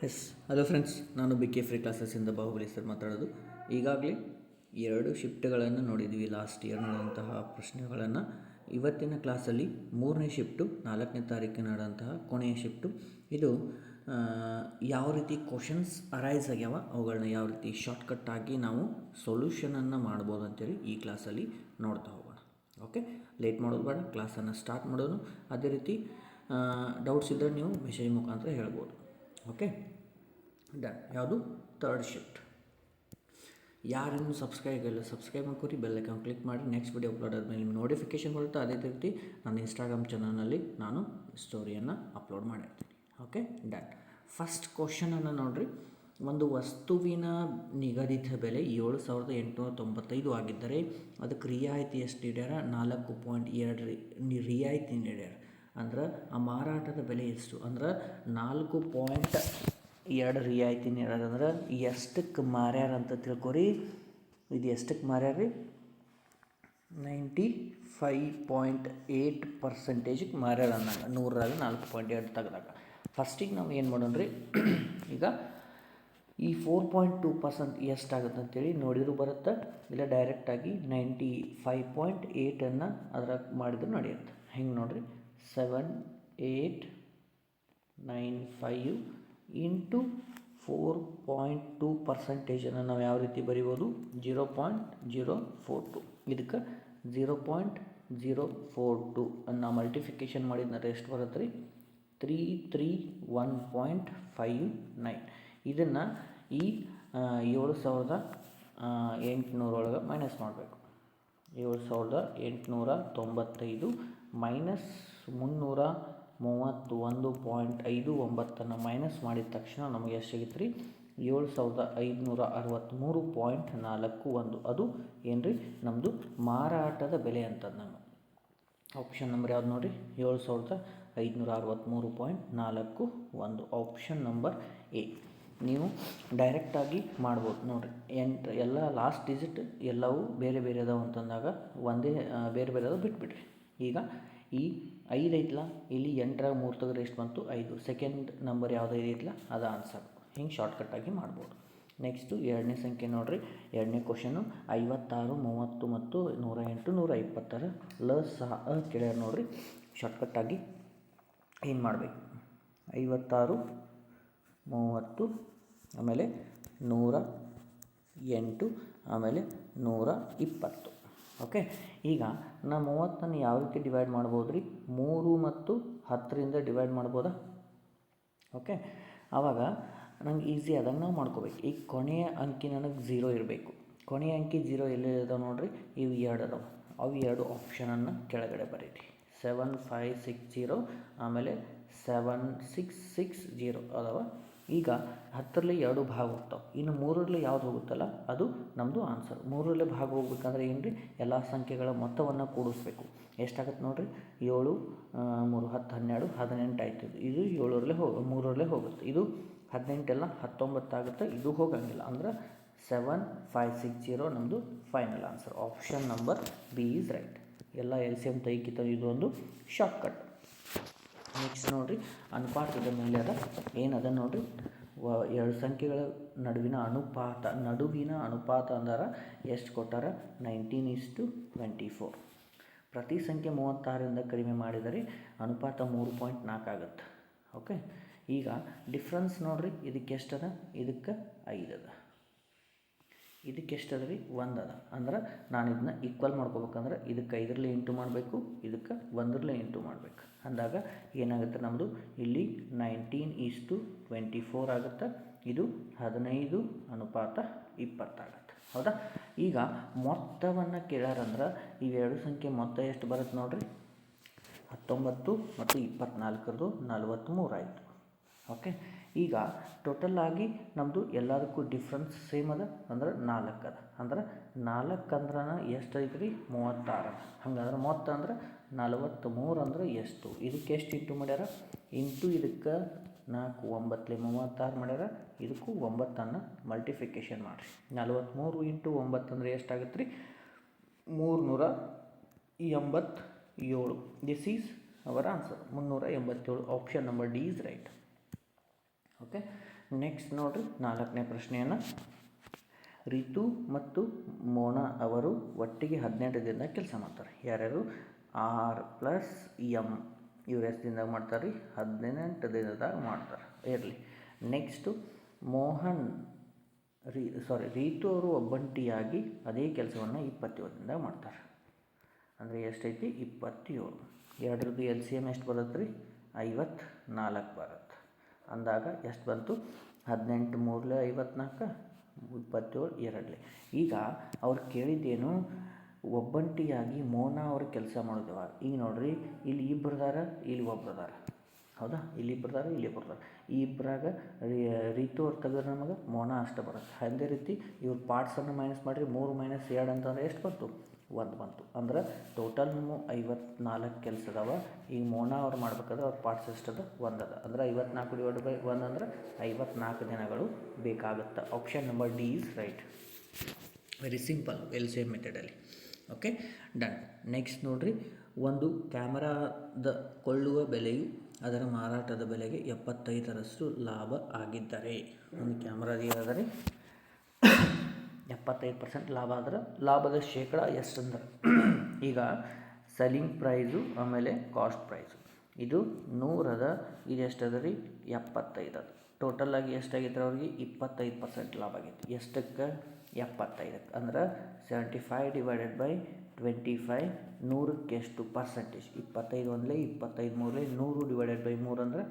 S hello friends, ನಾನು B K free ಕ್ಲಾಸಸ್ಸಿಂದ Bahubali sir ಮಾತಾಡೋದು. ಈಗಾಗಲೇ 2 ಶಿಫ್ಟ್ಗಳನ್ನು ನೋಡಿದ್ವಿ. ಲಾಸ್ಟ್ ಇಯರ್ ನಡೆದಂತಹ ಪ್ರಶ್ನೆಗಳನ್ನು. ಇವತ್ತಿನ ಕ್ಲಾಸಲ್ಲಿ 3ನೇ ಶಿಫ್ಟು 4ನೇ ತಾರೀಕು ನಡೆದಂತಹ ಕೊನೆಯ ಶಿಫ್ಟು. ಇದು ಯಾವ ರೀತಿ ಕ್ವಶನ್ಸ್ ಅರೈಸ್ ಆಗ್ಯಾವ, ಅವುಗಳನ್ನ ಯಾವ ರೀತಿ ಶಾರ್ಟ್ಕಟ್ಟಾಗಿ ನಾವು ಸೊಲ್ಯೂಷನನ್ನು ಮಾಡ್ಬೋದು ಅಂತೇಳಿ ಈ ಕ್ಲಾಸಲ್ಲಿ ನೋಡ್ತಾ ಹೋಗೋಣ. ಓಕೆ, ಲೇಟ್ ಮಾಡೋದು ಬೇಡ, ಕ್ಲಾಸನ್ನು ಸ್ಟಾರ್ಟ್ ಮಾಡೋದು. ಅದೇ ರೀತಿ ಡೌಟ್ಸ್ ಇದ್ದರೆ ನೀವು ಮೆಸೇಜ್ ಮುಖಾಂತರ ಹೇಳ್ಬೋದು. Okay, done. ಯಾವುದು? 3rd shift. ಯಾರಿನ್ನೂ ಸಬ್ಸ್ಕ್ರೈಬ್ ಮಾಡ್ಕೊರಿ, ಬೆಲ್ಲೈಕನ್ ಕ್ಲಿಕ್ ಮಾಡಿ. ನೆಕ್ಸ್ಟ್ ವಿಡಿಯೋ ಅಪ್ಲೋಡ್ ಆದಮೇಲೆ ನಿಮ್ಗೆ ನೋಟಿಫಿಕೇಷನ್ ಬರುತ್ತೆ. ಅದೇ ರೀತಿ ನನ್ನ ಇನ್ಸ್ಟಾಗ್ರಾಮ್ ಚಾನಲ್ನಲ್ಲಿ ನಾನು ಸ್ಟೋರಿಯನ್ನು ಅಪ್ಲೋಡ್ ಮಾಡಿರ್ತೀನಿ. Okay, done. ಫಸ್ಟ್ ಕ್ವಶನನ್ನು ನೋಡಿರಿ. ಒಂದು ವಸ್ತುವಿನ ನಿಗದಿತ ಬೆಲೆ 7,895 ಆಗಿದ್ದರೆ ಅದಕ್ಕೆ ರಿಯಾಯಿತಿ ಎಷ್ಟು ನೀಡ್ಯಾರ? 4.2 ರಿಯಾಯಿತಿ ನೀಡ್ಯಾರ. ಅಂದ್ರೆ ಆ ಮಾರಾಟದ ಬೆಲೆ ಎಷ್ಟು? ಅಂದ್ರೆ 4.2 ರಿಯಾಯಿತಿ ನೀಡೋದಂದ್ರೆ ಎಷ್ಟಕ್ಕೆ ಮಾರ್ಯಾರ ಅಂತ ತಿಳ್ಕೊರಿ. ಇದು ಎಷ್ಟಕ್ಕೆ ಮಾರ್ಯಾರ ರೀ? 95.8% ಮಾರ್ಯಾರ ಅನ್ನಂಗೆ. 100ರಾಗ 4.2 ತೆಗೆದಾಗ ಫಸ್ಟಿಗೆ ನಾವು ಏನು ಮಾಡೋಣ ರೀ, ಈಗ ಈ 4.2% ಎಷ್ಟಾಗುತ್ತೆ ಅಂತೇಳಿ ನೋಡಿದ್ರು ಬರುತ್ತೆ, ಇಲ್ಲ ಡೈರೆಕ್ಟಾಗಿ 95.8 ಅದ್ರಾಗ ಮಾಡಿದ್ರು ನಡೆಯುತ್ತೆ. ಹೆಂಗೆ ನೋಡಿರಿ, 7895 ಇಂಟು 4.2% ನಾವು ಯಾವ ರೀತಿ ಬರಿಬೋದು? 0.042. ಇದಕ್ಕೆ 0.042 ಅನ್ನು ಮಲ್ಟಿಫಿಕೇಷನ್ ಮಾಡಿದ್ರೆ ಎಷ್ಟು ಬರುತ್ತೆ ರೀ? 331.59. ಇದನ್ನು ಈ 7,800 ಒಳಗೆ ಮೈನಸ್ ಮಾಡಬೇಕು. 7,895 ಮೈನಸ್ 331.59 ಮೈನಸ್ ಮಾಡಿದ ತಕ್ಷಣ ನಮಗೆ ಎಷ್ಟು ಸಿಗುತ್ತೆ ರೀ? 7,563.41. ಅದು ಏನು ರೀ? ನಮ್ಮದು ಮಾರಾಟದ ಬೆಲೆ ಅಂತಂದು ನಮ್ಮ ಆಪ್ಷನ್ ನಂಬರ್ ಯಾವ್ದು ನೋಡಿರಿ? 7,563.41. Option number A. ನೀವು ಡೈರೆಕ್ಟಾಗಿ ಮಾಡ್ಬೋದು ನೋಡಿರಿ. ಎಲ್ಲ ಲಾಸ್ಟ್ ಡಿಜಿಟ್ ಎಲ್ಲವೂ ಬೇರೆ ಬೇರೆ ಅದಾವೆ ಅಂತಂದಾಗ ಒಂದೇ ಬೇರೆ ಬೇರೆ ಅದಾವೆ ಬಿಟ್ಬಿಡ್ರಿ. ಈಗ ಈ 5 ಐತಲ್ಲ, ಇಲ್ಲಿ 8ರಾಗ 3 ತೆಗೆದ್ರೆ ಎಷ್ಟು ಬಂತು? 5. ಸೆಕೆಂಡ್ ನಂಬರ್ ಯಾವುದು ಐತಲ್ಲ ಅದು ಆನ್ಸರ್. ಹಿಂಗೆ ಶಾರ್ಟ್ಕಟ್ಟಾಗಿ ಮಾಡ್ಬೋದು. ನೆಕ್ಸ್ಟು 2ನೇ ಸಂಖ್ಯೆ ನೋಡಿರಿ. 2ನೇ ಕ್ವಶನು 56, 30 ಮತ್ತು 108, 120 ಸಹ ಕೇಳ್ಯಾರ ನೋಡಿರಿ. ಶಾರ್ಟ್ಕಟ್ಟಾಗಿ ಏನು ಮಾಡಬೇಕು? 56, 30, ಆಮೇಲೆ 108, ಆಮೇಲೆ 120. ಓಕೆ, ಈಗ ನಾ 30 ಯಾವ ರೀತಿ ಡಿವೈಡ್ ಮಾಡ್ಬೋದು ರೀ? 3 ಮತ್ತು 10ರಿಂದ ಡಿವೈಡ್ ಮಾಡ್ಬೋದಾ? ಓಕೆ, ಆವಾಗ ನಂಗೆ ಈಸಿ ಆದಂಗೆ ನಾವು ಮಾಡ್ಕೋಬೇಕು. ಈಗ ಕೊನೆಯ ಅಂಕಿ ನನಗೆ 0 ಇರಬೇಕು. ಕೊನೆಯ ಅಂಕಿ 0 ಎಲ್ಲಿ ಇದಾವೆ ನೋಡಿರಿ? ಇವು 2 ಅದಾವೆ. ಅವು 2 ಆಪ್ಷನನ್ನು ಕೆಳಗಡೆ ಬರೀರಿ. 7560 ಆಮೇಲೆ 7660 ಅದಾವೆ. ಈಗ 10ರಲ್ಲಿ 2 ಭಾಗ ಹೋಗ್ತಾವೆ. ಇನ್ನು 3ರಲ್ಲಿ ಯಾವ್ದು ಹೋಗುತ್ತಲ್ಲ ಅದು ನಮ್ಮದು ಆನ್ಸರ್. 3ರಲ್ಲಿ ಭಾಗ ಹೋಗ್ಬೇಕಂದ್ರೆ ಏನು ರೀ? ಎಲ್ಲ ಸಂಖ್ಯೆಗಳ ಮೊತ್ತವನ್ನು ಕೂಡಿಸ್ಬೇಕು. ಎಷ್ಟಾಗುತ್ತೆ ನೋಡಿರಿ? 7, 3, 10, 12, 18 ಆಯ್ತು. ಇದು 3ರಲ್ಲೇ ಹೋಗುತ್ತೆ. ಇದು 18 ಎಲ್ಲ 19 ಆಗುತ್ತೆ. ಇದು ಹೋಗಂಗಿಲ್ಲ. ಅಂದ್ರೆ 7560 ನಮ್ಮದು final answer. Option number B is right. ಎಲ್ಲ LCM ತೆಗಿತ ಇದು ಒಂದು ಶಾರ್ಟ್ಕಟ್. ನೆಕ್ಸ್ಟ್ ನೋಡಿರಿ, ಅನುಪಾತದ ಮೇಲೆ ಅದ ಏನದ ನೋಡಿರಿ? 2 ಸಂಖ್ಯೆಗಳ ನಡುವಿನ ಅನುಪಾತ ಅಂದ್ರೆ ಎಷ್ಟು ಕೊಟ್ಟಾರ? 19:24. ಪ್ರತಿ ಸಂಖ್ಯೆ 36ರಿಂದ ಕಡಿಮೆ ಮಾಡಿದರೆ ಅನುಪಾತ 3.4 ಆಗುತ್ತೆ. ಓಕೆ, ಈಗ ಡಿಫ್ರೆನ್ಸ್ ನೋಡಿರಿ. ಇದಕ್ಕೆ ಎಷ್ಟದ? ಇದಕ್ಕೆ 5 ಅದ. ಇದಕ್ಕೆ ಎಷ್ಟದ ರೀ? 1 ಅದ. ಅಂದ್ರೆ ನಾನು ಇದನ್ನ ಈಕ್ವಲ್ ಮಾಡ್ಕೋಬೇಕಂದ್ರೆ ಇದಕ್ಕೆ 5ರಲ್ಲಿ ಇಂಟು ಮಾಡಬೇಕು, ಇದಕ್ಕೆ 1ರಲ್ಲಿ ಇಂಟು ಮಾಡಬೇಕು. ಅಂದಾಗ ಏನಾಗುತ್ತೆ? ನಮ್ಮದು ಇಲ್ಲಿ 19:24 ಆಗುತ್ತೆ. ಇದು 15:20 ಆಗುತ್ತೆ. ಹೌದಾ? ಈಗ ಮೊತ್ತವನ್ನು ಕೇಳ್ಯಾರಂದ್ರೆ ಇವೆರಡು ಸಂಖ್ಯೆ ಮೊತ್ತ ಎಷ್ಟು ಬರುತ್ತೆ ನೋಡಿರಿ? 19 ಮತ್ತು 24ರದು 43 ಆಯಿತು. ಓಕೆ, ಈಗ ಟೋಟಲಾಗಿ ನಮ್ಮದು ಎಲ್ಲದಕ್ಕೂ ಡಿಫ್ರೆನ್ಸ್ ಸೇಮ್ ಅದ. ಅಂದ್ರೆ 4 ಅದ. ಅಂದ್ರೆ 4 ಅಂದ್ರೆ ಎಷ್ಟು ಐತೆ ರೀ? 36. ಹಂಗಂದ್ರೆ ಮೊತ್ತ ಅಂದ್ರೆ 43 ಅಂದ್ರೆ ಎಷ್ಟು? ಇದಕ್ಕೆ ಎಷ್ಟು ಇಂಟು ಮಾಡ್ಯಾರ? ಇಂಟು ಇದಕ್ಕೆ 4, 9 36 ಮಾಡ್ಯಾರ. ಇದಕ್ಕೂ 9 ಮಲ್ಟಿಫಿಕೇಷನ್ ಮಾಡಿರಿ. 43 ಇಂಟು 9 ಅಂದರೆ ಎಷ್ಟಾಗುತ್ತೆ ರೀ? 387. This is our answer. 387. Option number D is right. Okay, next ನೋಡಿರಿ 4ನೇ ಪ್ರಶ್ನೆಯನ್ನು. ರಿತು ಮತ್ತು ಮೋನಾ ಅವರು ಒಟ್ಟಿಗೆ 18 ದಿನದಾಗ ಕೆಲಸ ಮಾಡ್ತಾರೆ. ಯಾರ್ಯಾರು? ಆರ್ ಪ್ಲಸ್ ಎಮ್ ಇವ್ರು ಎಷ್ಟು ದಿನದಾಗ ಮಾಡ್ತಾರೆ ರೀ? 18 ದಿನದಾಗ ಮಾಡ್ತಾರೆ. ಇರಲಿ. ನೆಕ್ಸ್ಟು ರೀತು ಅವರು ಒಬ್ಬಂಟಿಯಾಗಿ ಅದೇ ಕೆಲಸವನ್ನು 27 ದಿನದಾಗ ಮಾಡ್ತಾರೆ. ಅಂದರೆ ಎಷ್ಟೈತಿ? 27. ಎರಡರದ್ದು ಎಲ್ ಸಿ ಎಮ್ ಎಷ್ಟು ಬರುತ್ತೆ ರೀ? 54 ಬರುತ್ತೆ. ಅಂದಾಗ ಎಷ್ಟು ಬಂತು? 18 3 54 27 2. ಈಗ ಅವ್ರು ಕೇಳಿದ್ದೇನು? ಒಬ್ಬಂಟಿಯಾಗಿ ಮೋನಾ ಅವರು ಕೆಲಸ ಮಾಡೋದವ. ಈಗ ನೋಡ್ರಿ, ಇಲ್ಲಿ ಇಬ್ಬರದಾರ, ಇಲ್ಲಿ ಒಬ್ರದಾರ. ಹೌದಾ? ಇಲ್ಲಿ ಇಬ್ಬರದಾರ, ಇಲ್ಲಿ ಇಬ್ಬರದಾರ. ಈ ಇಬ್ಬರಾಗ ರೀತು ಅವ್ರು ತೆಗೆದ್ರೆ ನಮಗೆ ಮೋನಾ ಅಷ್ಟೇ ಬರುತ್ತೆ. ಅದೇ ರೀತಿ ಇವ್ರ ಪಾರ್ಟ್ಸನ್ನು ಮೈನಸ್ ಮಾಡಿರಿ. 3 - 2 ಅಂತಂದರೆ ಎಷ್ಟು ಬಂತು? 1 ಬಂತು. ಅಂದ್ರೆ ಟೋಟಲ್ 54 ಕೆಲಸ ಅದಾವ. ಈಗ ಮೋನಾ ಅವ್ರು ಮಾಡ್ಬೇಕಾದ್ರೆ ಅವ್ರ ಪಾರ್ಟ್ಸ್ ಎಷ್ಟದ? 1 ಅದ. ಅಂದ್ರೆ 54/1 ಅಂದ್ರೆ 54 ದಿನಗಳು ಬೇಕಾಗುತ್ತೆ. Option number D is right. Very simple, L C M ಮೆಥಡಲ್ಲಿ. Okay, done. ನೆಕ್ಸ್ಟ್ ನೋಡಿರಿ, ಒಂದು ಕ್ಯಾಮರಾದ ಕೊಳ್ಳುವ ಬೆಲೆಯು ಅದರ ಮಾರಾಟದ ಬೆಲೆಗೆ 75ರಷ್ಟು ಲಾಭ ಆಗಿದ್ದರೆ, ಒಂದು ಕ್ಯಾಮ್ರಾದ ಏನಾದರೆ 75% ಲಾಭ ಆದ್ರೆ ಲಾಭದ ಶೇಕಡ ಎಷ್ಟಂದ್ರೆ, ಈಗ ಸೆಲ್ಲಿಂಗ್ ಪ್ರೈಸು ಆಮೇಲೆ ಕಾಸ್ಟ್ ಪ್ರೈಸು ಇದು 100 ಅದ, ಇದು ಎಷ್ಟದ ರೀ? 75 ಅದ. ಟೋಟಲಾಗಿ ಎಷ್ಟಾಗಿತ್ತು ಅವ್ರಿಗೆ? 25% ಲಾಭ ಆಗೈತಿ. ಎಷ್ಟಕ್ಕೆ? 75ಕ್ಕೆ. ಅಂದ್ರೆ 75/25 100ಕ್ಕೆ ಎಷ್ಟು ಪರ್ಸೆಂಟೇಜ್? 25 1 25 3 100/3 ಅಂದ್ರೆ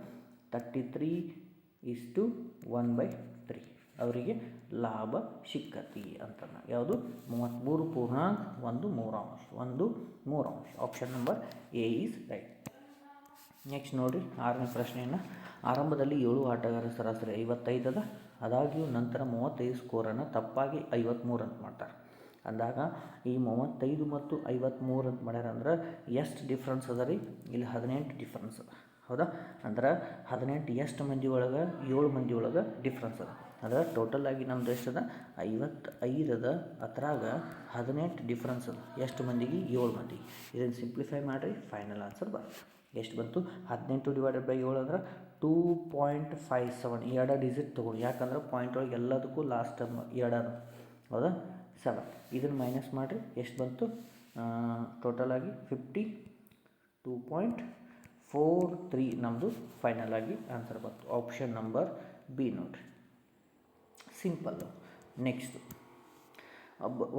33:1/3 ಅವರಿಗೆ ಲಾಭ ಸಿಕ್ಕತಿ ಅಂತ. ಯಾವುದು? 33.1 option number A is right. Next ನೋಡಿರಿ, 6ನೇ ಪ್ರಶ್ನೆಯನ್ನು. ಆರಂಭದಲ್ಲಿ 7 ಆಟಗಾರರ ಸರಾಸರಿ 55 ಅದ. ಆದಾಗ್ಯೂ ನಂತರ 35 ಸ್ಕೋರನ್ನು ತಪ್ಪಾಗಿ 53 ಅಂತ ಮಾಡ್ತಾರೆ. ಅಂದಾಗ ಈ 35 ಮತ್ತು 53 ಅಂತ ಮಾಡ್ಯಾರಂದ್ರೆ ಎಷ್ಟು ಡಿಫ್ರೆನ್ಸ್ ಅದ ರೀ? ಇಲ್ಲಿ 18 ಡಿಫ್ರೆನ್ಸ್ ಅದ. ಹೌದಾ? ಅಂದ್ರೆ 18 ಎಷ್ಟು ಮಂದಿ ಒಳಗೆ? 7 ಮಂದಿ ಒಳಗೆ ಡಿಫ್ರೆನ್ಸ್ ಅದ. ಅಂದ್ರೆ ಟೋಟಲಾಗಿ ನಮ್ದು ಎಷ್ಟದ? 55 ಅದ. ಅದ್ರಾಗ 18 ಡಿಫ್ರೆನ್ಸ್ ಅದ. ಎಷ್ಟು ಮಂದಿಗೆ? 7 ಮಂದಿಗೆ. ಇದನ್ನು ಸಿಂಪ್ಲಿಫೈ ಮಾಡಿರಿ, ಫೈನಲ್ ಆನ್ಸರ್ ಬರುತ್ತೆ. ಎಷ್ಟು ಬಂತು? 18/7 ಅಂದ್ರೆ 2.57. ಎರಡು ಡಿಜಿಟ್ ತೊಗೊಳ್ಳಿ, ಯಾಕಂದ್ರೆ ಪಾಯಿಂಟ್ ಒಳಗೆ ಎಲ್ಲದಕ್ಕೂ ಲಾಸ್ಟ್ ಎರಡದು. ಹೌದಾ? 7. ಇದನ್ನು ಮೈನಸ್ ಮಾಡಿರಿ, ಎಷ್ಟು ಬಂತು? ಟೋಟಲಾಗಿ 52.43 ನಮ್ಮದು ಫೈನಲ್ ಆಗಿ ಆನ್ಸರ್ ಬಂತು. ಆಪ್ಷನ್ ನಂಬರ್ ಬಿ ನೋಡಿರಿ, ಸಿಂಪಲ್ಲು. ನೆಕ್ಸ್ಟು,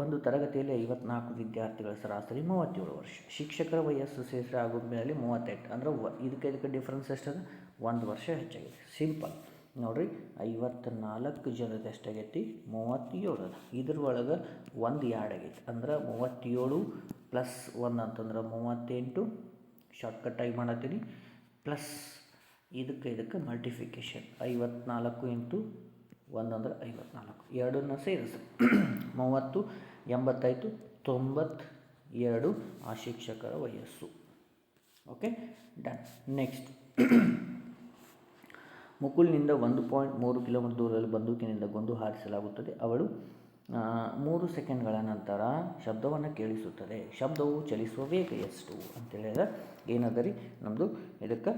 ಒಂದು ತರಗತಿಯಲ್ಲಿ 54 ವಿದ್ಯಾರ್ಥಿಗಳ ಸರಾಸರಿ 37 ವರ್ಷ. ಶಿಕ್ಷಕರ ವಯಸ್ಸು ಸೇರಿಸಿ ಆಗೋದ ಮೇಲೆ 38. ಅಂದ್ರೆ ಇದಕ್ಕೆ ಡಿಫ್ರೆನ್ಸ್ ಎಷ್ಟದ? 1 ವರ್ಷ ಹೆಚ್ಚಾಗಿದೆ. ಸಿಂಪಲ್ ನೋಡಿರಿ, 54 ಜನದ ಎಷ್ಟಾಗೈತಿ? 37 ಅದ. ಇದ್ರೊಳಗೆ 1 ಆ್ಯಡ್ ಆಗೈತಿ. ಅಂದ್ರೆ 37 + 1 ಅಂತಂದ್ರೆ 38. ಶಾರ್ಟ್ಕಟ್ಟಾಗಿ ಮಾಡತ್ತೀನಿ. ಪ್ಲಸ್ ಇದಕ್ಕೆ ಮಲ್ಟಿಫಿಕೇಷನ್ 54 × 1 ಅಂದ್ರೆ 54. ಎರಡನ್ನ ಸೇರಿಸಿ 30 85 92 ಆ ಶಿಕ್ಷಕರ ವಯಸ್ಸು. Okay, done. ನೆಕ್ಸ್ಟ್, ಮುಕುಲ್ನಿಂದ 1.3 ಕಿಲೋಮೀಟರ್ ದೂರದಲ್ಲಿ ಬಂದೂಕಿನಿಂದ ಗುಂಡು ಹಾರಿಸಲಾಗುತ್ತದೆ. ಅವಳು 3 ಸೆಕೆಂಡ್ಗಳ ನಂತರ ಶಬ್ದವನ್ನು ಕೇಳಿಸುತ್ತದೆ. ಶಬ್ದವು ಚಲಿಸುವ ವೇಗ ಎಷ್ಟು ಅಂತೇಳಿದ್ರೆ ಏನದ ರೀ? ನಮ್ಮದು ಇದಕ್ಕೆ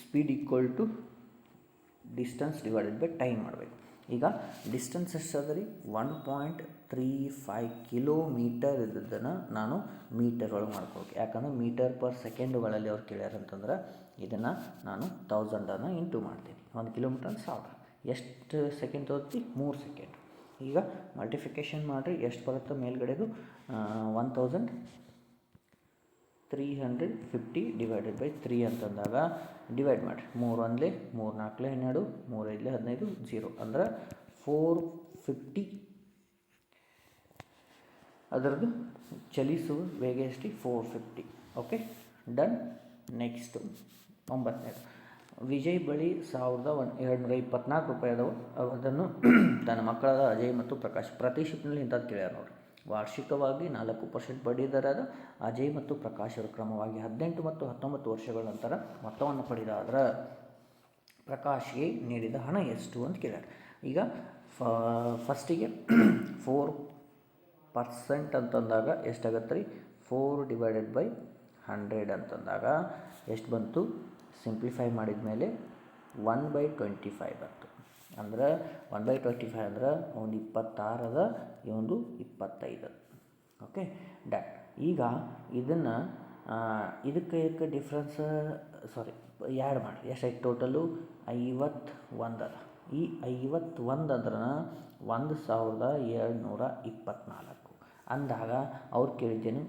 speed equal to distance divided by time ಮಾಡಬೇಕು. ಈಗ ಡಿಸ್ಟೆನ್ಸ್ ಎಷ್ಟದ ರೀ? 1.35 ಕಿಲೋಮೀಟರ್ ಇದ್ದದ್ದನ್ನು ನಾನು ಮೀಟರ್ ಒಳಗೆ ಮಾಡ್ಕೋಬೇಕು. ಯಾಕಂದ್ರೆ ಮೀಟರ್ ಪರ್ ಸೆಕೆಂಡುಗಳಲ್ಲಿ ಅವ್ರು ಕೇಳ್ಯಾರಂತಂದ್ರೆ ಇದನ್ನು ನಾನು 1000 ಇಂಟು ಮಾಡ್ತೀನಿ. 1 ಕಿಲೋಮೀಟರ್ 1000. ಎಷ್ಟು ಸೆಕೆಂಡ್ ತಗೋತಿ? 3 ಸೆಕೆಂಡ್. ಈಗ ಮಲ್ಟಿಫಿಕೇಷನ್ ಮಾಡಿರಿ, ಎಷ್ಟು ಬರುತ್ತೆ ಮೇಲ್ಗಡೆದು? 1350 ಡಿವೈಡೆಡ್ ಬೈ 3 ಅಂತಂದಾಗ ಡಿವೈಡ್ ಮಾಡಿರಿ. 3 1 3 4 12 3 5 15 0 ಅಂದ್ರೆ 450. ಅದರದ್ದು ಚಲಿಸುವ ವೇಗ ಎಷ್ಟು? 450. Okay, done. ನೆಕ್ಸ್ಟು 9ನೇದು. ವಿಜಯ್ ಬಳಿ 1224 ರೂಪಾಯಿ ಅದಾವೆ. ಅದನ್ನು ತನ್ನ ಮಕ್ಕಳಾದ ಅಜಯ್ ಮತ್ತು ಪ್ರಕಾಶ್ ಪ್ರತಿ ಶಿಫ್ಟ್ನಲ್ಲಿ ಇಂಥದ್ದು ಕೇಳ್ಯಾರ ನೋಡಿ. ವಾರ್ಷಿಕವಾಗಿ 4% ಬಡ್ಡಿ ದರದ ಅಜಯ್ ಮತ್ತು ಪ್ರಕಾಶ್ ಅವರು ಕ್ರಮವಾಗಿ 18 ಮತ್ತು 19 ವರ್ಷಗಳ ನಂತರ ಮೊತ್ತವನ್ನು ಪಡೆದಾದ್ರೆ ಪ್ರಕಾಶ್ಗೆ ನೀಡಿದ ಹಣ ಎಷ್ಟು ಅಂತ ಕೇಳ್ಯಾರ. ಈಗ ಫಸ್ಟಿಗೆ 4% ಅಂತಂದಾಗ ಎಷ್ಟಾಗತ್ತೆ ರೀ? 4/100 ಅಂತಂದಾಗ ಎಷ್ಟು ಬಂತು? ಸಿಂಪ್ಲಿಫೈ ಮಾಡಿದ ಮೇಲೆ 1/25 ಬಂತು. ಅಂದ್ರೆ 1/25 ಅಂದ್ರೆ ಒಂದು 26 ಅದ, ಇವೊಂದು 25. Okay, done. ಈಗ ಇದನ್ನು ಇದಕ್ಕೆ ಡಿಫ್ರೆನ್ಸ್ ಆ್ಯಡ್ ಮಾಡಿ ಎಷ್ಟಾಯ್ತು ಟೋಟಲು 51 ಅದ. ಈ 51 ಅಂದ್ರೆ 1224 ಅಂದಾಗ ಅವ್ರು ಕೇಳಿದ್ದೇನು,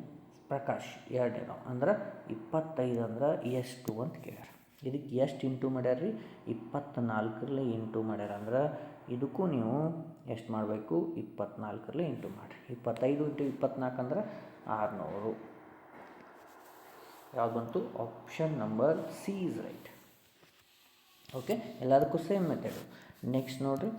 ಪ್ರಕಾಶ್ ಎರಡನೇನು ಅಂದ್ರೆ 25 ಅಂದ್ರೆ ಎಷ್ಟು ಅಂತ ಕೇಳ್ಯಾರ. ಇದಕ್ಕೆ ಎಷ್ಟು ಇಂಟು ಮಾಡ್ಯಾರ ರೀ, 24 ಇಂಟು ಮಾಡ್ಯಾರ. ಅಂದ್ರೆ ಇದಕ್ಕೂ ನೀವು ಎಷ್ಟು ಮಾಡಬೇಕು, 24 ಇಂಟು ಮಾಡಿರಿ. 25 ಇಂಟು 24 ಅಂದ್ರೆ 600. ಯಾವ್ದು ಬಂತು, option number C is right. Okay, ಎಲ್ಲದಕ್ಕೂ ಸೇಮ್ ಮೆಥಡು. ನೆಕ್ಸ್ಟ್ ನೋಡಿರಿ,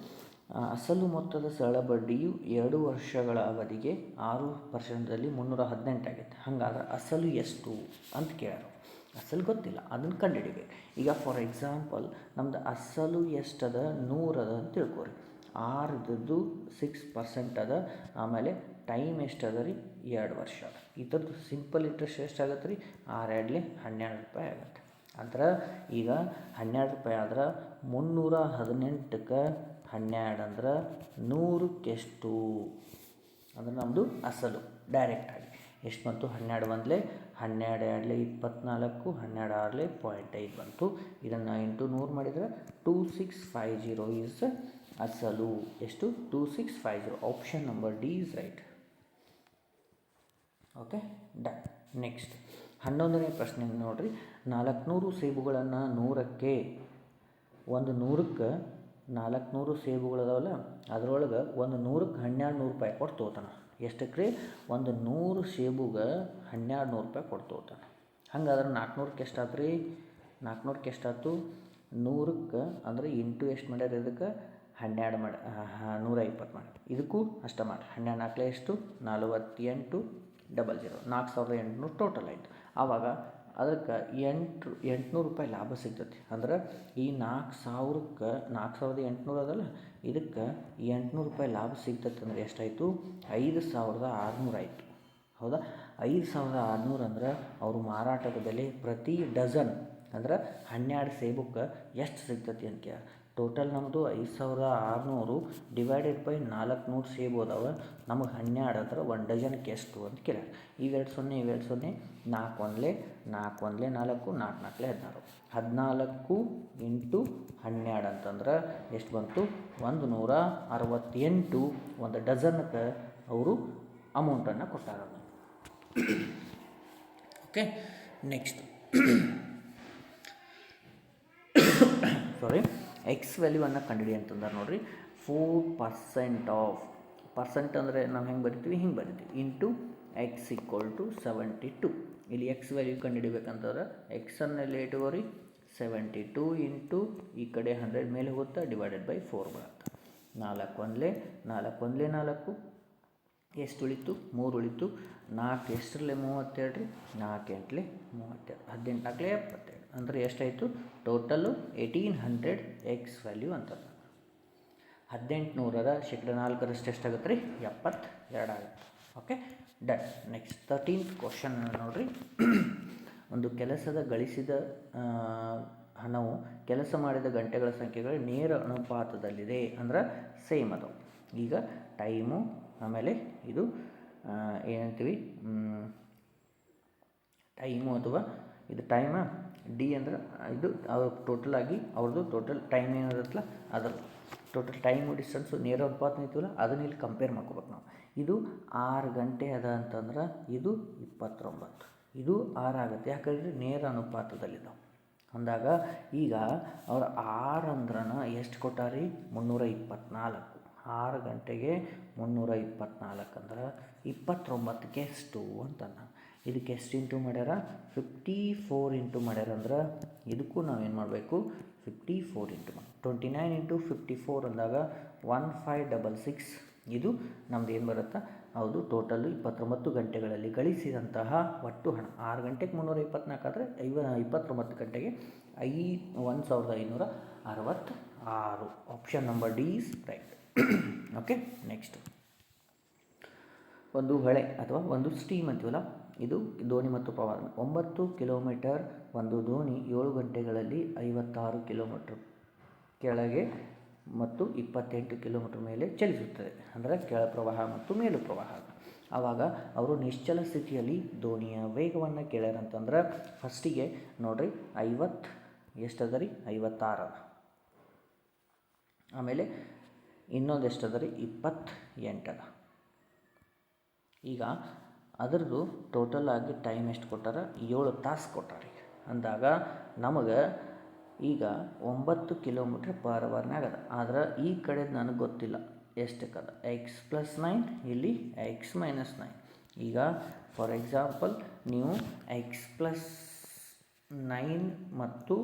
ಅಸಲು ಮೊತ್ತದ ಸರಳ ಬಡ್ಡಿಯು 2 ವರ್ಷಗಳ ಅವಧಿಗೆ 6% 318 ಆಗೈತೆ. ಹಾಗಾದ್ರೆ ಅಸಲು ಎಷ್ಟು ಅಂತ ಕೇಳ್ಯಾರ. ಅಸಲು ಗೊತ್ತಿಲ್ಲ, ಅದನ್ನು ಕಂಡುಹಿಡಿಬೇಕು. ಈಗ ಫಾರ್ ಎಕ್ಸಾಂಪಲ್ ನಮ್ದು ಅಸಲು ಎಷ್ಟದ, 100 ಅದ ಅಂತ ತಿಳ್ಕೊರಿ. 6 6% ಅದ. ಆಮೇಲೆ ಟೈಮ್ ಎಷ್ಟು ಅದ ರೀ, 2 ವರ್ಷ ಅದ. ಇದ್ರದ್ದು ಸಿಂಪಲ್ ಇಂಟ್ರೆಸ್ಟ್ ಎಷ್ಟಾಗತ್ತೆ ರೀ, 6 2 12 ರೂಪಾಯಿ ಆಗುತ್ತೆ. ಅಂದ್ರೆ ಈಗ 12 ರೂಪಾಯಿ ಆದ್ರೆ 318ಕ್ಕೆ 12 ಅಂದ್ರೆ 100ಕ್ಕೆ ಎಷ್ಟು ಅಂದ್ರೆ ನಮ್ಮದು ಅಸಲು ಡೈರೆಕ್ಟಾಗಿ ಎಷ್ಟು ಬಂತು, 12 1 12 2 24, 12 6 0.5 ಬಂತು. ಇದನ್ನು ಇಂಟು 100 ಮಾಡಿದರೆ 2650 ಈಸ್ ಅಸಲು. ಎಷ್ಟು, 2650. Option number D is right. Okay, done. Next 11ನೇ ಪ್ರಶ್ನೆ ನೋಡಿರಿ. 400 ಸೇಬುಗಳನ್ನು 100ಕ್ಕೆ, ಒಂದು 100ಕ್ಕೆ 400 ಸೇಬುಗಳದಾವಲ್ಲ, ಅದರೊಳಗೆ ಒಂದು 100ಕ್ಕೆ 1200 ರೂಪಾಯಿ ಕೊಟ್ಟು ತೊಗೋತಾನೆ. ಎಷ್ಟಕ್ಕೆ ರೀ, ಒಂದು 100 ಸೇಬುಗೆ 1200 ರೂಪಾಯಿ ಕೊಟ್ಟು ತೊಗೋತಾನೆ. ಹಂಗಾದ್ರೆ 400ಕ್ಕೆ ಎಷ್ಟಾಯ್ತು ರೀ, 400ಕ್ಕೆ ಎಷ್ಟಾಯ್ತು, 100ಕ್ಕೆ ಅಂದ್ರೆ ಇಂಟು ಎಷ್ಟು ಮಾಡ್ಯಾರ, ಇದಕ್ಕೆ 12 ಮಾಡಿ 120 ಮಾಡಿ. ಇದಕ್ಕೂ ಅಷ್ಟೇ ಮಾಡಿ. 12 4 ಎಷ್ಟು, 48 00, 4800 ಟೋಟಲ್ ಆಯಿತು. ಆವಾಗ ಅದಕ್ಕೆ 800 ರೂಪಾಯಿ ಲಾಭ ಸಿಗ್ತೈತಿ. ಅಂದ್ರೆ ಈ 4000ಕ್ಕೆ 4800 ಅದಲ್ಲ, ಇದಕ್ಕೆ 800 ರೂಪಾಯಿ ಲಾಭ ಸಿಗ್ತೈತೆ. ಅಂದರೆ ಎಷ್ಟಾಯಿತು, 5600 ಆಯಿತು. ಹೌದಾ, 5600 ಅಂದ್ರೆ ಅವರು ಮಾರಾಟದ ಬೆಲೆ ಪ್ರತಿ ಡಜನ್ ಅಂದ್ರೆ 12 ಸೇಬುಕ್ಕೆ ಎಷ್ಟು ಸಿಗ್ತೈತಿ ಅಂತ ಕೇಳ. ಟೋಟಲ್ ನಮ್ಮದು 5600 ಡಿವೈಡೆಡ್ ಬೈ 400 ಸೇಬು ಅದಾವ. ನಮಗೆ 12 ಅಂದ್ರೆ 1 ಡಜನ್ಗೆ ಎಷ್ಟು ಅಂತ ಕೇಳ. ಇವೆರಡು 0 ಇವೆರಡು 0, 4 1 4 1 4 4 4 16 14 ಇಂಟು 12 ಅಂತಂದ್ರೆ ಎಷ್ಟು ಬಂತು, 168 ಒಂದು ಡಜನ್ಗೆ ಅವರು ಅಮೌಂಟನ್ನು ಕೊಟ್ಟಾರ. ಓಕೆ, ನೆಕ್ಸ್ಟ್ ಎಕ್ಸ್ ವ್ಯಾಲ್ಯೂವನ್ನು ಕಂಡುಹಿಡಿ ಅಂತಂದ್ರೆ ನೋಡಿರಿ, 4% ಆಫ್, ಪರ್ಸೆಂಟ್ ಅಂದರೆ ನಾವು ಹೆಂಗೆ ಬರಿತೀವಿ, ಹಿಂಗೆ ಬರಿತೀವಿ, ಇಂಟು ಎಕ್ಸ್ ಈಕ್ವಲ್ ಟು 72. ಇಲ್ಲಿ ಎಕ್ಸ್ ವ್ಯಾಲ್ಯೂ ಕಂಡುಹಿಡಿಬೇಕಂತಂದ್ರೆ ಎಕ್ಸನ್ನಲ್ಲಿ ಇಟ್ಕೋರಿ, 72 ಇಂಟು ಈ ಕಡೆ 100 ಮೇಲೆ ಹೋಗುತ್ತಾ ಡಿವೈಡೆಡ್ ಬೈ 4 ಬರುತ್ತೆ. 4 1 4 1 4 ಎಷ್ಟು ಉಳಿತು, 3 ಉಳಿತು. 4 ಎಷ್ಟರಲ್ಲೇ 32 ರೀ, 4 8 32, 18 4 72. ಅಂದರೆ ಎಷ್ಟಾಯಿತು ಟೋಟಲು 1800 ಎಕ್ಸ್ ವ್ಯಾಲ್ಯೂ ಅಂತ. 1800ರ ಶೇಕಡ 4ರಷ್ಟು ಎಷ್ಟಾಗುತ್ತೆ ರೀ, 72 ಆಗುತ್ತೆ. Okay, done. Next 13th question ನೋಡಿರಿ. ಒಂದು ಕೆಲಸದ ಗಳಿಸಿದ ಹಣವು ಕೆಲಸ ಮಾಡಿದ ಗಂಟೆಗಳ ಸಂಖ್ಯೆಗಳ ನೇರ ಅನುಪಾತದಲ್ಲಿದೆ. ಅಂದ್ರೆ ಸೇಮ್ ಅದು. ಈಗ ಟೈಮು, ಆಮೇಲೆ ಇದು ಏನಂತೀವಿ, ಟೈಮು ಅಥವಾ ಇದು ಟೈಮ, ಡಿ ಅಂದ್ರೆ ಇದು ಅವ್ರ ಟೋಟಲಾಗಿ ಅವ್ರದ್ದು ಟೋಟಲ್ ಟೈಮ್ ಏನಿರುತ್ತಲ್ಲ ಅದರ ಟೋಟಲ್ ಟೈಮು ಡಿಸ್ಟೆನ್ಸು ನೇರ ಅನುಪಾತ ನಿಂತೀವಲ್ಲ, ಅದನ್ನ ಇಲ್ಲಿ ಕಂಪೇರ್ ಮಾಡ್ಕೋಬೇಕು ನಾವು. ಇದು 6 ಗಂಟೆ ಅದ ಅಂತಂದ್ರೆ ಇದು 29, ಇದು 6 ಆಗುತ್ತೆ. ಯಾಕಂದರೆ ನೇರ ಅನುಪಾತದಲ್ಲಿದ್ದಾವೆ ಅಂದಾಗ ಈಗ ಅವ್ರು 6 ಅಂದ್ರೆ ಎಷ್ಟು ಕೊಟ್ಟಾರಿ, 324. 6 ಗಂಟೆಗೆ 324 ಅಂದ್ರೆ 29ಕ್ಕೆ ಎಷ್ಟು ಅಂತಂದ. ಇದಕ್ಕೆ ಎಷ್ಟು ಇಂಟು ಮಾಡ್ಯಾರ, 54 ಇಂಟು ಮಾಡ್ಯಾರ. ಅಂದ್ರೆ ಇದಕ್ಕೂ ನಾವೇನು ಮಾಡಬೇಕು, 54 ಇಂಟು ಮಾಡಿ. 29 ಇಂಟು 54 ಅಂದಾಗ 1566. ಇದು ನಮ್ದು ಏನು ಬರುತ್ತಾ, ಹೌದು ಟೋಟಲು 29 ಗಂಟೆಗಳಲ್ಲಿ ಗಳಿಸಿದಂತಹ ಒಟ್ಟು ಹಣ. 6 ಗಂಟೆಗೆ 324 ಆದರೆ 29 ಗಂಟೆಗೆ 1566. Option number D is right. Okay, next ಒಂದು ಹೊಳೆ ಅಥವಾ ಒಂದು ಸ್ಟೀಮ್ ಅಂತೀವಲ್ಲ, ಇದು ದೋಣಿ ಮತ್ತು ಪ್ರವಾಹ. 9 ಕಿಲೋಮೀಟರ್ ಒಂದು ದೋಣಿ 7 ಗಂಟೆಗಳಲ್ಲಿ 56 ಕಿಲೋಮೀಟರ್ ಕೆಳಗೆ ಮತ್ತು 28 ಕಿಲೋಮೀಟರ್ ಮೇಲೆ ಚಲಿಸುತ್ತದೆ. ಅಂದರೆ ಕೆಳ ಪ್ರವಾಹ ಮತ್ತು ಮೇಲು ಪ್ರವಾಹ. ಆವಾಗ ಅವರು ನಿಶ್ಚಲ ಸ್ಥಿತಿಯಲ್ಲಿ ದೋಣಿಯ ವೇಗವನ್ನು ಕೇಳ್ಯಾರಂತಂದ್ರೆ ಫಸ್ಟಿಗೆ ನೋಡಿರಿ 50 ಎಷ್ಟದ ರೀ 56 ಅದ. ಆಮೇಲೆ ಇನ್ನೊಂದು ಎಷ್ಟದ ರೀ 28 ಅದ. ಈಗ ಅದರದ್ದು ಟೋಟಲ್ ಆಗಿ ಟೈಮ್ ಎಷ್ಟು ಕೊಟ್ಟಾರ 7 ತಾಸು ಕೊಟ್ಟಾರ. ಅಂದಾಗ ನಮಗೆ ಈಗ 9 ಕಿಲೋಮೀಟ್ರ್ ಪರ್ ಅವರ್ನಾಗ ಅದ. ಆದ್ರೆ ಈ ಕಡೆದು ನನಗೆ ಗೊತ್ತಿಲ್ಲ ಎಷ್ಟಕ್ಕದ. x+9 ಇಲ್ಲಿ x-9. ಈಗ ಫಾರ್ ಎಕ್ಸಾಂಪಲ್ ನೀವು x+9 ಮತ್ತು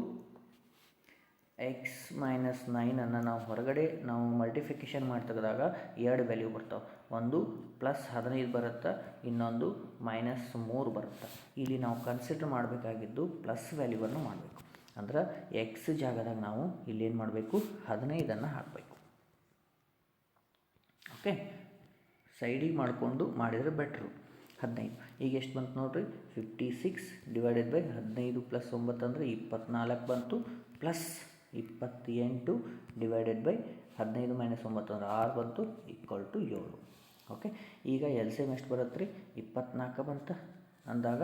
x-9 ನಾವು ಹೊರಗಡೆ ನಾವು ಮಲ್ಟಿಫಿಕೇಷನ್ ಮಾಡಿ ತೆಗೆದಾಗ 2 ವ್ಯಾಲ್ಯೂ ಬರ್ತಾವೆ. ಒಂದು +15 ಬರುತ್ತೆ, ಇನ್ನೊಂದು -3 ಬರುತ್ತೆ. ಇಲ್ಲಿ ನಾವು ಕನ್ಸಿಡರ್ ಮಾಡಬೇಕಾಗಿದ್ದು ಪ್ಲಸ್ ವ್ಯಾಲ್ಯೂವನ್ನು ಮಾಡಬೇಕು. ಅಂದ್ರೆ ಎಕ್ಸ್ ಜಾಗದಾಗ ನಾವು ಇಲ್ಲೇನು ಮಾಡಬೇಕು 15 ಹಾಕಬೇಕು. ಓಕೆ, ಸೈಡಿಗೆ ಮಾಡಿಕೊಂಡು ಮಾಡಿದರೆ ಬೆಟ್ರು. 15 ಈಗ ಎಷ್ಟು ಬಂತು ನೋಡಿರಿ 56 ಡಿವೈಡೆಡ್ ಬೈ 15 + 9 ಅಂದರೆ 24 ಬಂತು. ಪ್ಲಸ್ 28 ಡಿವೈಡೆಡ್ ಬೈ 15 - 9 ಅಂದರೆ 6 ಬಂತು = 7. ಓಕೆ, ಈಗ LCM ಎಷ್ಟು ಬರುತ್ತೆ ರೀ 24 ಬಂತ. ಅಂದಾಗ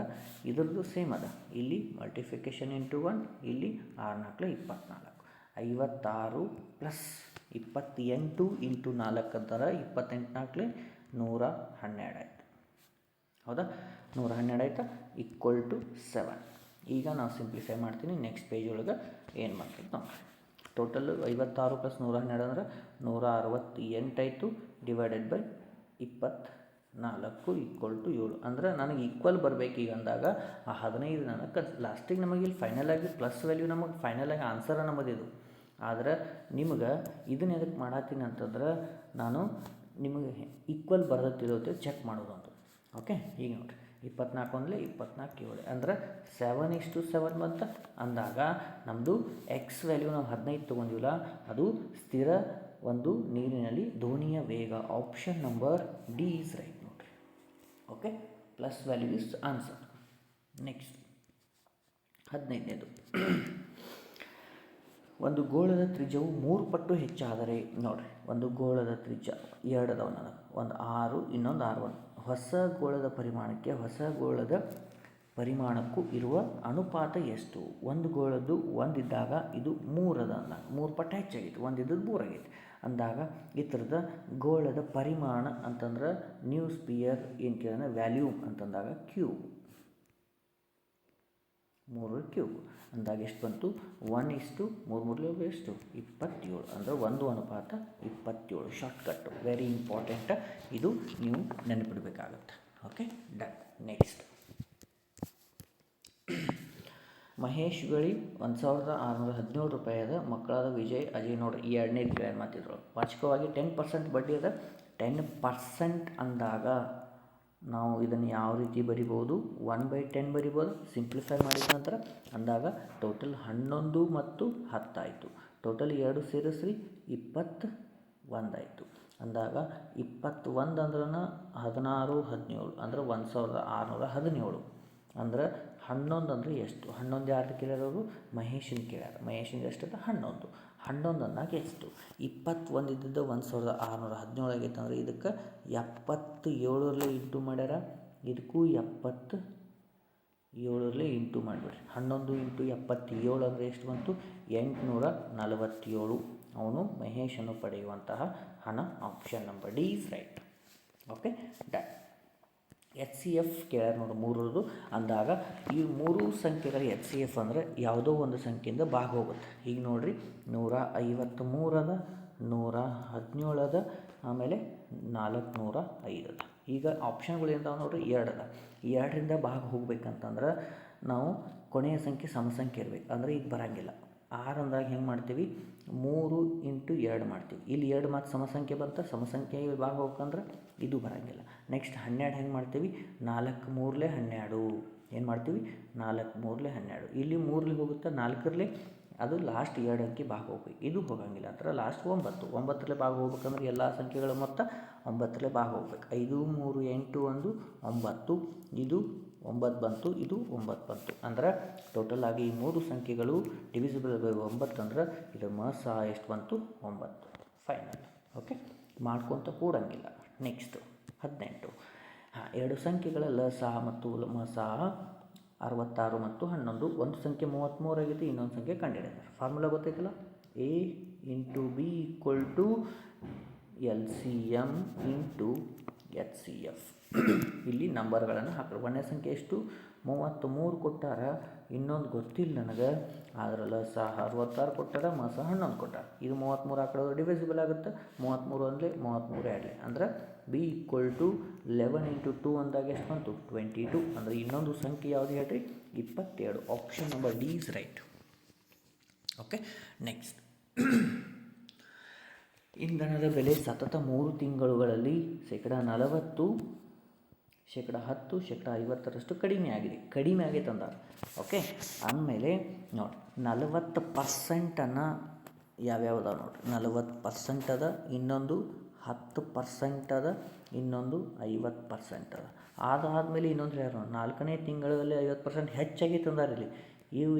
ಇದ್ರದ್ದು ಸೇಮ್ ಅದ. ಇಲ್ಲಿ ಮಲ್ಟಿಫಿಕೇಷನ್ ಇಂಟು 1, ಇಲ್ಲಿ 6 × 4 = 24. 56 + 28 × 4 ಅಂತಾರೆ 28 × 4 112 ಆಯಿತು. ಹೌದಾ, 112 ಆಯಿತಾ =7. ಈಗ ನಾವು ಸಿಂಪ್ಲಿಫೈ ಮಾಡ್ತೀನಿ. ನೆಕ್ಸ್ಟ್ ಪೇಜ್ ಒಳಗೆ ಏನು ಮಾಡ್ತೀವಿ ನಾವು ಟೋಟಲ್ 56 + 112 ಅಂದರೆ 168 ಆಯಿತು. Divided by 24 = 7. ಅಂದರೆ ನನಗೆ ಈಕ್ವಲ್ ಬರಬೇಕು. ಈಗ ಅಂದಾಗ ಆ 15 ನನಗೆ ಲಾಸ್ಟಿಗೆ ನಮಗೆ ಇಲ್ಲಿ ಫೈನಲ್ ಆಗಿ ಪ್ಲಸ್ ವ್ಯಾಲ್ಯೂ ನಮಗೆ ಫೈನಲ್ ಆಗಿ ಆನ್ಸರ್ ನಮ್ಮದು ಇದು. ಆದರೆ ನಿಮ್ಗೆ ಇದನ್ನ ಎದಕ್ಕೆ ಮಾಡತ್ತೀನಿ ಅಂತಂದ್ರೆ ನಾನು ನಿಮಗೆ ಈಕ್ವಲ್ ಬರೋದಿರೋದು ಚೆಕ್ ಮಾಡೋದು ಅಂತ. ಓಕೆ, ಈಗ ನೋಡಿರಿ 24 ಅಂದರೆ 24 7 ಅಂದರೆ 7:7 ಬಂತ. ಅಂದಾಗ ನಮ್ಮದು ಎಕ್ಸ್ ವ್ಯಾಲ್ಯೂ ನಾವು 15 ತೊಗೊಂಡಿವಲ್ಲ, ಅದು ಸ್ಥಿರ ಒಂದು ನೀರಿನಲ್ಲಿ ದೋಣಿಯ ವೇಗ. Option number D is right ನೋಡಿರಿ. Okay, plus value is answer. Next 15ನೇದು, ಒಂದು ಗೋಳದ ತ್ರಿಜ್ಯವು 3 ಪಟ್ಟು ಹೆಚ್ಚಾದರೆ ನೋಡಿರಿ. ಒಂದು ಗೋಳದ ತ್ರಿಜ್ಯ 2 ಅದಾವ ನನಗೆ, ಒಂದು 6 ಇನ್ನೊಂದು 6. ಹೊಸ ಗೋಳದ ಪರಿಮಾಣಕ್ಕೆ ಹೊಸ ಗೋಳದ ಪರಿಮಾಣಕ್ಕೂ ಇರುವ ಅನುಪಾತ ಎಷ್ಟು? ಒಂದು ಗೋಳದ್ದು 1 ಇದ್ದಾಗ ಇದು 3 ಅದ ಅಂದಾಗ 3 ಪಟ್ಟು ಹೆಚ್ಚಾಗಿತ್ತು. 1 ಇದ್ದದ್ದು 3 ಆಗೈತಿ ಅಂದಾಗ ಈ ಥರದ ಗೋಳದ ಪರಿಮಾಣ ಅಂತಂದ್ರೆ ನ್ಯೂ ಸ್ಪಿಯರ್ ಏನು ಕೇಳಿದ್ರೆ ವ್ಯಾಲ್ಯೂಮ್ ಅಂತಂದಾಗ ಕ್ಯೂಬ್, 3 ಕ್ಯೂಬ್ ಅಂದಾಗ ಎಷ್ಟು ಬಂತು 1:3 ಎಷ್ಟು 27. ಅಂದರೆ 1:27. ಶಾರ್ಟ್ಕಟ್ಟು ವೆರಿ ಇಂಪಾರ್ಟೆಂಟ್, ಇದು ನೀವು ನೆನಪಿಡಬೇಕಾಗತ್ತೆ. Okay, done. ನೆಕ್ಸ್ಟ್ ಮಹೇಶ್ ಬಳಿ 1617 ರೂಪಾಯಿ ಮಕ್ಕಳಾದ ವಿಜಯ್ ಅಜಯ್ ನೋಡ್ರಿ. ಈ ಎರಡನೇ ಕೇಳಿ ಮಾತಿದ್ರು ವಾರ್ಷಿಕವಾಗಿ 10% ಬಡ್ಡಿ ಅದ. 10% ಅಂದಾಗ ನಾವು ಇದನ್ನು ಯಾವ ರೀತಿ ಬರಿಬೋದು 1/10 ಬರಿಬೋದು. ಸಿಂಪ್ಲಿಫೈ ಮಾಡಿದ ನಂತರ ಅಂದಾಗ ಟೋಟಲ್ 11 ಮತ್ತು 10 ಆಯಿತು. ಟೋಟಲ್ 2 ಸೇರಿಸ್ರಿ 21 ಆಯಿತು. ಅಂದಾಗ 21 ಅಂದ್ರೆ 16 17 ಅಂದರೆ 1617. ಅಂದ್ರೆ 11 ಅಂದರೆ ಎಷ್ಟು? 11 ಯಾರು ಕೇಳ್ಯಾರವರು ಮಹೇಶನ್ ಕೇಳ್ಯಾರ. ಮಹೇಶನ್ ಎಷ್ಟಂತ 11. 11 ಅಂದಾಗ ಎಷ್ಟು? 21 ಇದ್ದಿದ್ದು 1617 ಆಗೈತೆ. ಅಂದರೆ ಇದಕ್ಕೆ 77 ಇಂಟು ಮಾಡ್ಯಾರ. ಇದಕ್ಕೂ 77 ಇಂಟು ಮಾಡಿಬಿಡ್ರಿ. 11 × 77 ಅಂದರೆ ಎಷ್ಟು ಬಂತು 847. ಅವನು ಮಹೇಶನ್ನು ಪಡೆಯುವಂತಹ ಹಣ. Option number D is right. Okay, done. HCF ಕೇಳ್ಯಾರ ನೋಡಿ 3ರದು. ಅಂದಾಗ ಈ 3 ಸಂಖ್ಯೆಗಳ HCF ಅಂದರೆ ಯಾವುದೋ ಒಂದು ಸಂಖ್ಯೆಯಿಂದ ಭಾಗ ಹೋಗುತ್ತೆ. ಈಗ ನೋಡಿರಿ 153 ಅದ, 117 ಅದ, ಆಮೇಲೆ 405 ಅದ. ಈಗ ಆಪ್ಷನ್ಗಳು ಏನಂತಾವೆ ನೋಡಿರಿ 2 ಅದ. 2ರಿಂದ ಭಾಗ ಹೋಗ್ಬೇಕಂತಂದ್ರೆ ನಾವು ಕೊನೆಯ ಸಂಖ್ಯೆ ಸಮಸಂಖ್ಯೆ ಇರಬೇಕು. ಅಂದರೆ ಈಗ ಬರೋಂಗಿಲ್ಲ. 6 ಅಂದಾಗ ಹೆಂಗೆ ಮಾಡ್ತೀವಿ 3 × 2 ಮಾಡ್ತೀವಿ. ಇಲ್ಲಿ 2 ಮಾತು ಸಮಸಂಖ್ಯೆ ಬಂತ. ಸಮಸಂಖ್ಯೆ ಭಾಗ ಹೋಗ್ಬೇಕಂದ್ರೆ ಇದು ಬರೋಂಗಿಲ್ಲ. ನೆಕ್ಸ್ಟ್ 12 ಹೆಂಗೆ ಮಾಡ್ತೀವಿ 4 × 3 = 12. ಏನು ಮಾಡ್ತೀವಿ 4 × 3 = 12. ಇಲ್ಲಿ 3 ಹೋಗುತ್ತೆ 4ರಲ್ಲಿ ಅದು ಲಾಸ್ಟ್ 2 ಅಂಕಿ ಭಾಗ ಹೋಗ್ಬೇಕು. ಇದು ಹೋಗೋಂಗಿಲ್ಲ. ಅಂದ್ರೆ ಲಾಸ್ಟ್ 9. 9ರಲ್ಲಿ ಭಾಗ ಹೋಗ್ಬೇಕಂದ್ರೆ ಎಲ್ಲ ಸಂಖ್ಯೆಗಳ ಮೊತ್ತ 9ರಲ್ಲಿ ಭಾಗ ಹೋಗ್ಬೇಕು. 5 3 8 1 9. ಇದು 9 ಬಂತು, ಇದು 9 ಬಂತು. ಅಂದ್ರೆ ಟೋಟಲ್ ಆಗಿ ಈ 3 ಸಂಖ್ಯೆಗಳು ಡಿವಿಸಿಬಲ್ ಬೈ 9 ಅಂದ್ರೆ ಇದರ ಸಹ ಎಷ್ಟು ಬಂತು? 9. ಫೈನಲ್. ಓಕೆ, ಮಾಡ್ಕೊತ ಕೂಡಂಗಿಲ್ಲ. ನೆಕ್ಸ್ಟು 18. ಎರಡು ಸಂಖ್ಯೆಗಳ ಲಸಹ ಮತ್ತು ಮಸಹ 66 ಮತ್ತು 11. ಒಂದು ಸಂಖ್ಯೆ 33 ಆಗೈತಿ, ಇನ್ನೊಂದು ಸಂಖ್ಯೆ ಕಂಡುಹಿಡಿದಾರೆ. ಫಾರ್ಮುಲಾ ಗೊತ್ತೈತಲ್ಲ, A into B equal to LCM into HCF. ಇಲ್ಲಿ ನಂಬರ್ಗಳನ್ನು ಹಾಕೋದು. ಒಂದನೇ ಸಂಖ್ಯೆ ಎಷ್ಟು? 33 ಕೊಟ್ಟಾರ, ಇನ್ನೊಂದು ಗೊತ್ತಿಲ್ಲ ನನಗೆ. ಆದ್ರೆ ಲಸಹ 66 ಕೊಟ್ಟಾರ, ಮಸಹ 11 ಕೊಟ್ಟಾರ. ಇದು 33 ಹಾಕೋದು ಡಿವಿಸಿಬಲ್ ಆಗುತ್ತೆ. 33 ಅಂದರೆ 33 ಆಡಲಿ ಅಂದ್ರೆ B ಈಕ್ವಲ್ ಟು 11 ಇಂಟು 2 ಅಂದಾಗ ಎಷ್ಟು ಬಂತು? 22. ಅಂದರೆ ಇನ್ನೊಂದು ಸಂಖ್ಯೆ ಯಾವುದು ಹೇಳ್ರಿ? 27. Option number D is right. Okay, next. ಇಂಧನದ ಬೆಲೆ ಸತತ 3 ತಿಂಗಳುಗಳಲ್ಲಿ ಶೇಕಡ 40, ಶೇಕಡ 10, ಶೇಕಡ 50ರಷ್ಟು ಕಡಿಮೆ ಆಗೈತೆ ಅಂದಾರ. ಓಕೆ, ಅಂದಮೇಲೆ ನೋಡಿ 40% ಯಾವ್ಯಾವ್ದು ನೋಡಿರಿ. 40% ಅದ, ಇನ್ನೊಂದು 10% ಅದ, ಇನ್ನೊಂದು 50% ಅದ. ಅದಾದಮೇಲೆ ಇನ್ನೊಂದು ಯಾರು 4ನೇ ತಿಂಗಳಲ್ಲಿ 50% ಹೆಚ್ಚಾಗೈತೆ ಅಂದಾರ. ಇಲ್ಲಿ ಇವು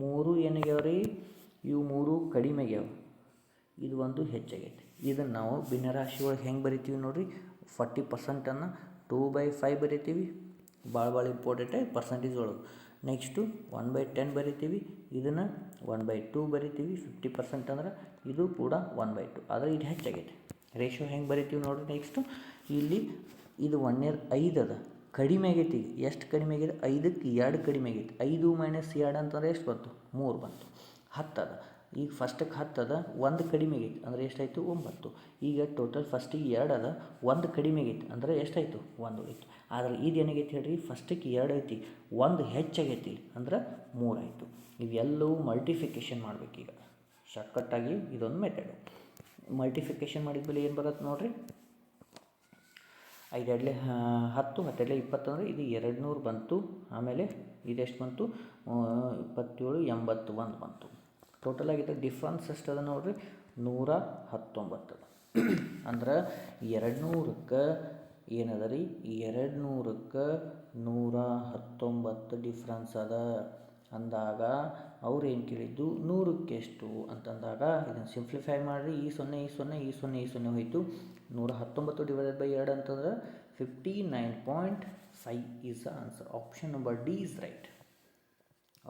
3 ಏನಾಗ್ಯಾವ ರೀ? ಇವು 3 ಕಡಿಮೆ ಆಗ್ಯಾವ, ಇದು ಒಂದು ಹೆಚ್ಚಾಗೈತೆ. ಇದನ್ನು ನಾವು ಭಿನ್ನರಾಶಿ ಒಳಗೆ ಹೆಂಗೆ ಬರಿತೀವಿ ನೋಡಿರಿ. 40%ಅನ್ನು 2/5 ಬರಿತೀವಿ, ಭಾಳ ಇಂಪಾರ್ಟೆಂಟ್ ಪರ್ಸೆಂಟೇಜ್ ಒಳಗೆ. ನೆಕ್ಸ್ಟು 1/10 ಬರಿತೀವಿ, ಇದನ್ನು 1/2 ಬರಿತೀವಿ. 50% ಅಂದ್ರೆ ಇದು ಕೂಡ 1/2. ಆದರೆ ಇದು ಹೆಚ್ಚಾಗೈತೆ. ರೇಷಿಯೋ ಹೆಂಗೆ ಬರಿತೀವಿ ನೋಡಿರಿ. ನೆಕ್ಸ್ಟು ಇಲ್ಲಿ ಇದು 1 5 ಅದ, ಕಡಿಮೆ ಆಗೈತಿ. ಎಷ್ಟು ಕಡಿಮೆ ಆಗಿದೆ? 5ಕ್ಕೆ 2 ಕಡಿಮೆ ಆಗೈತಿ. 5 ಮೈನಸ್ 2 ಅಂತಂದರೆ ಎಷ್ಟು ಬಂತು? 3 ಬಂತು. 10 ಅದ, ಈಗ ಫಸ್ಟಿಗೆ 10 ಅದ, 1 ಕಡಿಮೆ ಆಗೈತಿ ಅಂದರೆ ಎಷ್ಟಾಯಿತು? 9. ಈಗ ಟೋಟಲ್ ಫಸ್ಟಿಗೆ 2 ಅದ, 1 ಕಡಿಮೆ ಆಗೈತಿ ಅಂದರೆ ಎಷ್ಟಾಯಿತು? 1 ಉಳಿತು. ಆದರೆ ಇದು ಏನಾಗೈತಿ ಹೇಳ್ರಿ? ಫಸ್ಟಿಗೆ 2 ಐತಿ, 1 ಹೆಚ್ಚಾಗೈತಿ ಅಂದ್ರೆ 3 ಆಯಿತು. ಇವೆಲ್ಲವೂ ಮಲ್ಟಿಫಿಕೇಷನ್ ಮಾಡಬೇಕೀಗ. ಶಾರ್ಟ್ಕಟ್ಟಾಗಿ ಇದೊಂದು ಮೆಥಡು. ಮಲ್ಟಿಫಿಕೇಷನ್ ಮಾಡಿದ ಮೇಲೆ ಏನು ಬರುತ್ತೆ ನೋಡಿರಿ. 5 2 10, 10 2 20 ಅಂದರೆ ಇದು 200 ಬಂತು. ಆಮೇಲೆ ಇದೆಷ್ಟು ಬಂತು? 27, 81 ಬಂತು. ಟೋಟಲ್ ಆಗಿದ್ದ ಡಿಫ್ರೆನ್ಸ್ ಎಷ್ಟದ ನೋಡಿರಿ? 119. ಅಂದ್ರೆ 200ಕ್ಕೆ ಏನದ ರೀ? 200ಕ್ಕೆ 119 ಡಿಫ್ರೆನ್ಸ್ ಅದ ಅಂದಾಗ ಅವ್ರು ಏನು ಕೇಳಿದ್ದು? 100ಕ್ಕೆ ಎಷ್ಟು ಅಂತಂದಾಗ ಇದನ್ನು ಸಿಂಪ್ಲಿಫೈ ಮಾಡಿರಿ. ಈ 0 ಹೋಯಿತು. 119 ಡಿವೈಡೆಡ್ ಬೈ 2 ಅಂತಂದ್ರೆ 59.5 is the answer. Option number D is right.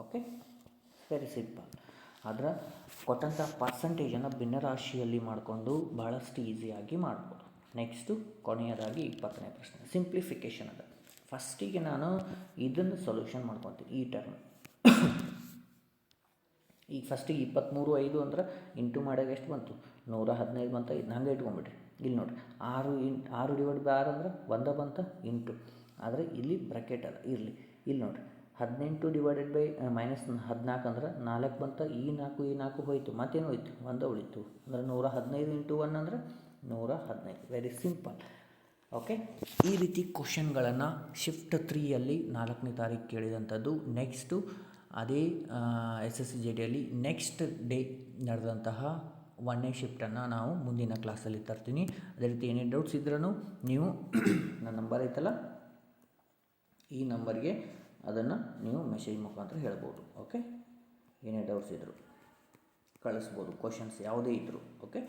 Okay, very simple. ಆದರೆ ಕೊಟ್ಟಂಥ ಪರ್ಸಂಟೇಜನ್ನು ಭಿನ್ನರಾಶಿಯಲ್ಲಿ ಮಾಡಿಕೊಂಡು ಭಾಳಷ್ಟು ಈಸಿಯಾಗಿ ಮಾಡ್ಬೋದು. ನೆಕ್ಸ್ಟು ಕೊನೆಯದಾಗಿ 20ನೇ ಪ್ರಶ್ನೆ, ಸಿಂಪ್ಲಿಫಿಕೇಷನ್ ಅದ. ಫಸ್ಟಿಗೆ ನಾನು ಇದನ್ನು ಸೊಲ್ಯೂಷನ್ ಮಾಡ್ಕೊತೀನಿ, ಈ ಟರ್ಮ್. ಈಗ ಫಸ್ಟಿಗೆ 23/5 ಅಂದ್ರೆ ಇಂಟು ಮಾಡಿದಾಗ ಎಷ್ಟು ಬಂತು? 115 ಬಂತ. ಇದನ್ನ ಹಂಗೆ ಇಟ್ಕೊಂಡ್ಬಿಡ್ರಿ. ಇಲ್ಲಿ ನೋಡಿರಿ, 6 ಡಿವೈಡ್ ಬೈ 6 ಅಂದ್ರೆ 1 ಬಂತ, ಇಂಟು. ಆದರೆ ಇಲ್ಲಿ ಬ್ರ್ಯಾಕೆಟ್ ಅದ, ಇರಲಿ. ಇಲ್ಲಿ ನೋಡಿರಿ, 18 ಡಿವೈಡೆಡ್ ಬೈ -14 ಅಂದ್ರೆ 4 ಬಂತ. ಈ 4 ಹೋಯಿತು, ಮತ್ತೇನು ಹೋಯ್ತು? 1 ಉಳಿತು. ಅಂದರೆ 115 ಇಂಟು 1 ಅಂದರೆ 115. Very simple. ಓಕೆ, ಈ ರೀತಿ ಕ್ವಶನ್ಗಳನ್ನು ಶಿಫ್ಟ್ 3ಯಲ್ಲಿ 4ನೇ ತಾರೀಕು ಕೇಳಿದಂಥದ್ದು. ನೆಕ್ಸ್ಟು ಅದೇ SSCGDಯಲ್ಲಿ ನೆಕ್ಸ್ಟ್ ಡೇ ನಡೆದಂತಹ 1ನೇ ಶಿಫ್ಟನ್ನು ನಾವು ಮುಂದಿನ ಕ್ಲಾಸಲ್ಲಿ ತರ್ತೀನಿ. ಅದೇ ರೀತಿ ಏನೇ ಡೌಟ್ಸ್ ಇದ್ರೂ ನೀವು ನನ್ನ ನಂಬರ್ ಐತಲ್ಲ, ಈ ನಂಬರ್ಗೆ ಅದನ್ನು ನೀವು ಮೆಸೇಜ್ ಮುಖಾಂತರ ಹೇಳ್ಬೋದು. ಓಕೆ, ಏನೇ ಡೌಟ್ಸ್ ಇದ್ದರು ಕಳಿಸ್ಬೋದು, ಕ್ವಶನ್ಸ್ ಯಾವುದೇ ಇದ್ದರು. ಓಕೆ,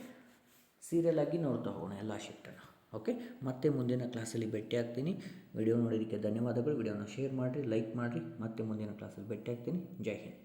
ಸೀರಿಯಲ್ ಆಗಿ ನೋಡ್ತಾ ಹೋಗೋಣ ಎಲ್ಲ ಶಿಫ್ಟನ್ನು. ಓಕೆ, ಮತ್ತೆ ಮುಂದಿನ ಕ್ಲಾಸಲ್ಲಿ ಭೇಟಿ ಆಗ್ತೀನಿ. ವಿಡಿಯೋ ನೋಡೋದಕ್ಕೆ ಧನ್ಯವಾದಗಳು. ವಿಡಿಯೋನ ಶೇರ್ ಮಾಡಿರಿ, ಲೈಕ್ ಮಾಡಿರಿ. ಮತ್ತೆ ಮುಂದಿನ ಕ್ಲಾಸಲ್ಲಿ ಭೇಟಿ ಆಗ್ತೀನಿ. ಜೈ ಹಿಂದ್.